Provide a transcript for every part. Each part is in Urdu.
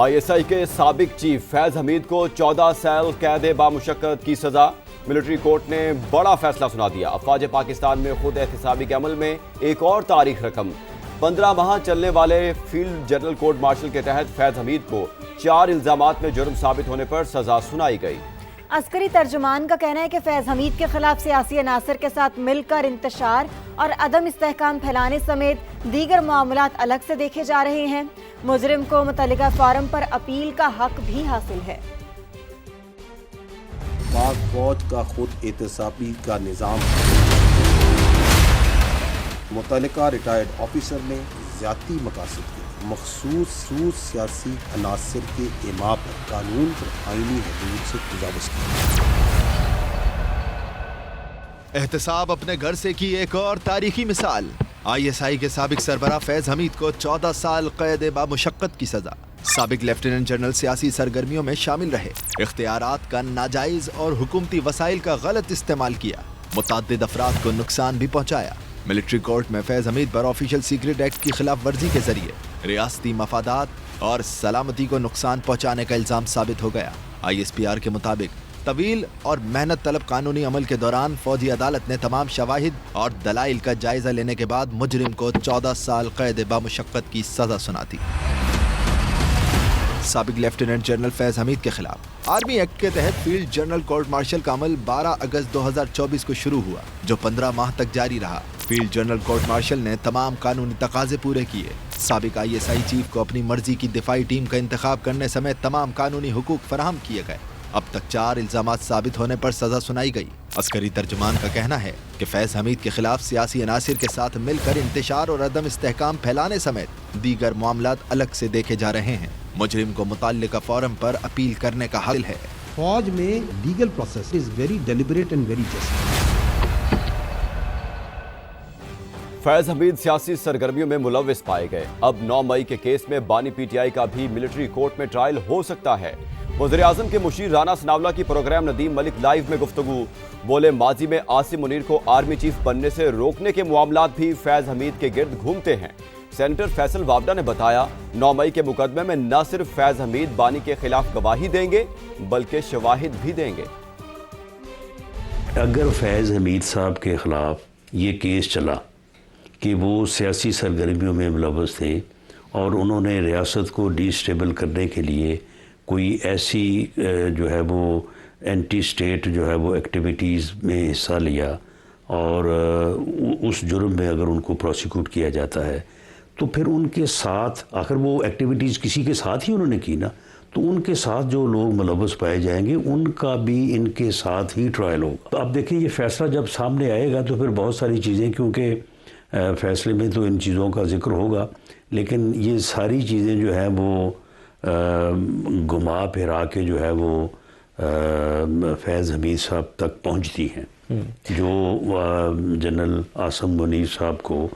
ISI کے سابق چیف فیض حمید کو 14 سال قید بامشقت کی سزا۔ ملٹری کورٹ نے بڑا فیصلہ سنا دیا۔ افواج پاکستان میں خود احتسابی کے عمل میں ایک اور تاریخ رقم۔ 15 ماہ چلنے والے field general court marshal K تحت فیض حمید کو 4 الزامات میں جرم ثابت ہونے پر سزا سنائی گئی۔ عسکری ترجمان کا کہنا ہے کہ فیض حمید کے خلاف سیاسی عناصر کے ساتھ مل کر انتشار اور عدم استحکام پھیلانے سمیت دیگر معاملات الگ سے دیکھے جا رہے ہیں۔ مجرم کو متعلقہ فارم پر اپیل کا حق بھی حاصل ہے۔ پاک فوج کا خود احتسابی کا نظام، متعلقہ ریٹائرڈ آفیسر نے ذاتی مقاصد کے مخصوص سیاسی عناصر کے اعماء پر قانون پر آئینی حدود سے تجاوز کیا۔ احتساب اپنے گھر سے کی ایک اور تاریخی مثال۔ ISI کے سابق سربراہ فیض حمید کو 14 سال قید بامشقت کی سزا۔ سابق لیفٹیننٹ جنرل سیاسی سرگرمیوں میں شامل رہے، اختیارات کا ناجائز اور حکومتی وسائل کا غلط استعمال کیا، متعدد افراد کو نقصان بھی پہنچایا۔ ملٹری کورٹ میں فیض حمید پر آفیشل سیکرٹ ایکٹ کی خلاف ورزی کے ذریعے ریاستی مفادات اور سلامتی کو نقصان پہنچانے کا الزام ثابت ہو گیا۔ ISPR کے مطابق طویل اور محنت طلب قانونی عمل کے دوران فوجی عدالت نے تمام شواہد اور دلائل کا جائزہ لینے کے بعد مجرم کو 14 سال قید بامشقت کی سزا سنا دی۔ سابق لیفٹیننٹ جنرل فیض حمید کے خلاف آرمی ایکٹ کے تحت فیلڈ جنرل کورٹ مارشل کا عمل 12 اگست 2024 کو شروع ہوا، جو 15 ماہ تک جاری رہا۔ فیلڈ جنرل کورٹ مارشل نے تمام قانونی تقاضے پورے کیے۔ سابق ISI چیف کو اپنی مرضی کی دفاعی ٹیم کا انتخاب کرنے سمیت تمام قانونی حقوق فراہم کیے گئے۔ اب تک 4 الزامات ثابت ہونے پر سزا سنائی گئی۔ عسکری ترجمان کا کہنا ہے کہ فیض حمید کے خلاف سیاسی عناصر کے ساتھ مل کر انتشار اور عدم استحکام پھیلانے سمیت دیگر معاملات الگ سے دیکھے جا رہے ہیں۔ مجرم کو متعلقہ فورم پر اپیل کرنے کا حق ہے۔ فوج میں legal process is very deliberate and very just. Faiz Hameed سیاسی سرگرمیوں میں ملوث پائے گئے۔ اب 9 مئی کے کیس میں بانی PTI کا بھی ملٹری کورٹ میں ٹرائل ہو سکتا ہے۔ وزیر اعظم کے مشیر رانا ثناولا کی پروگرام ندیم ملک لائیو میں گفتگو، بولے ماضی میں عاصم منیر کو آرمی چیف بننے سے روکنے کے معاملات بھی فیض حمید کے گرد گھومتے ہیں۔ سینیٹر فیصل وابڈا نے بتایا 9 مئی کے مقدمے میں نہ صرف فیض حمید بانی کے خلاف گواہی دیں گے بلکہ شواہد بھی دیں گے۔ اگر فیض حمید صاحب کے خلاف یہ کیس چلا کہ وہ سیاسی سرگرمیوں میں ملوث تھے اور انہوں نے ریاست کو ڈی اسٹیبل کرنے کے لیے کوئی ایسی جو ہے وہ اینٹی اسٹیٹ جو ہے وہ ایکٹیویٹیز میں حصہ لیا اور اس جرم میں اگر ان کو پروسیکیوٹ کیا جاتا ہے تو پھر ان کے ساتھ آخر وہ ایکٹیویٹیز کسی کے ساتھ ہی انہوں نے کی نا، تو ان کے ساتھ جو لوگ ملوث پائے جائیں گے ان کا بھی ان کے ساتھ ہی ٹرائل ہوگا۔ اب دیکھیں یہ فیصلہ جب سامنے آئے گا تو پھر بہت ساری چیزیں، کیونکہ فیصلے میں تو ان چیزوں کا ذکر ہوگا، لیکن یہ ساری چیزیں جو ہیں وہ گھما پھرا کے جو ہے وہ فیض حمید صاحب تک پہنچتی ہیں، جو جنرل عاصم منیر صاحب کو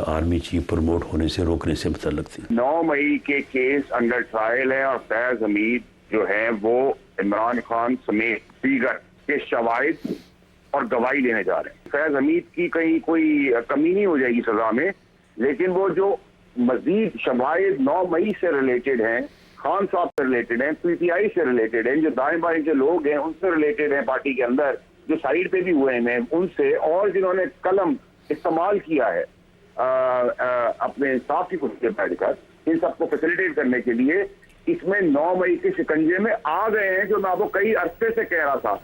آرمی چیف پروموٹ ہونے سے روکنے سے متعلق تھی۔ 9 مئی کے کیس انڈر ٹرائل ہے اور فیض حمید جو ہیں وہ عمران خان سمیت دیگر کے شواہد اور گواہی لینے جا رہے ہیں۔ فیض حمید کی کہیں کوئی کمی نہیں ہو جائے گی سزا میں، لیکن وہ جو مزید شواہد 9 مئی سے ریلیٹڈ ہیں، خان صاحب سے ریلیٹڈ ہیں، PTI سے ریلیٹڈ ہیں، جو دائیں بائیں کے لوگ ہیں ان سے ریلیٹڈ ہیں، پارٹی کے اندر جو سائیڈ پہ بھی ہوئے ہیں ان سے، اور جنہوں نے قلم استعمال کیا ہے اپنے انصاف کی کرسی پہ بیٹھ کر، ان سب کو فیسیلیٹیٹ کرنے کے لیے اس میں 9 مئی کے شکنجے میں آ گئے ہیں، جو میں وہ کئی عرصے سے کہہ رہا تھا۔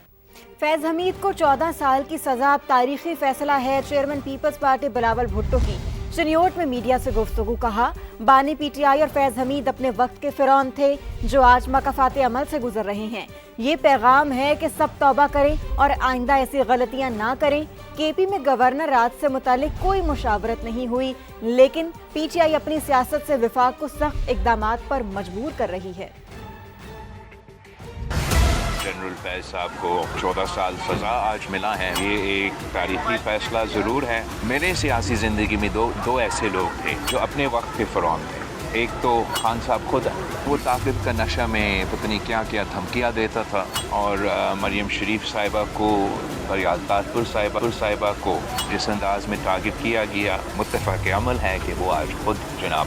فیض حمید کو 14 سال کی سزا اب تاریخی فیصلہ ہے۔ چیئرمین پیپلز پارٹی بلاول بھٹو کی چنیوٹ میں میڈیا سے گفتگو، کہا بانی PTI اور فیض حمید اپنے وقت کے فرعون تھے جو آج مکافات عمل سے گزر رہے ہیں۔ یہ پیغام ہے کہ سب توبہ کریں اور آئندہ ایسی غلطیاں نہ کریں۔ KP میں گورنر راج سے متعلق کوئی مشاورت نہیں ہوئی، لیکن PTI اپنی سیاست سے وفاق کو سخت اقدامات پر مجبور کر رہی ہے۔ جنرل فیض صاحب کو 14 سال سزا آج ملا ہے، یہ ایک تاریخی فیصلہ ضرور ہے۔ میرے سیاسی زندگی میں دو ایسے لوگ تھے جو اپنے وقت کے فرعون تھے۔ ایک تو خان صاحب خود، وہ طاقت کا نشہ میں پتہ نہیں کیا کیا دھمکیاں دیتا تھا، اور مریم شریف صاحبہ کو اور یالطاط پور صاحبہ کو جس انداز میں ٹارگٹ کیا گیا، متفق عمل ہے کہ وہ آج خود جناب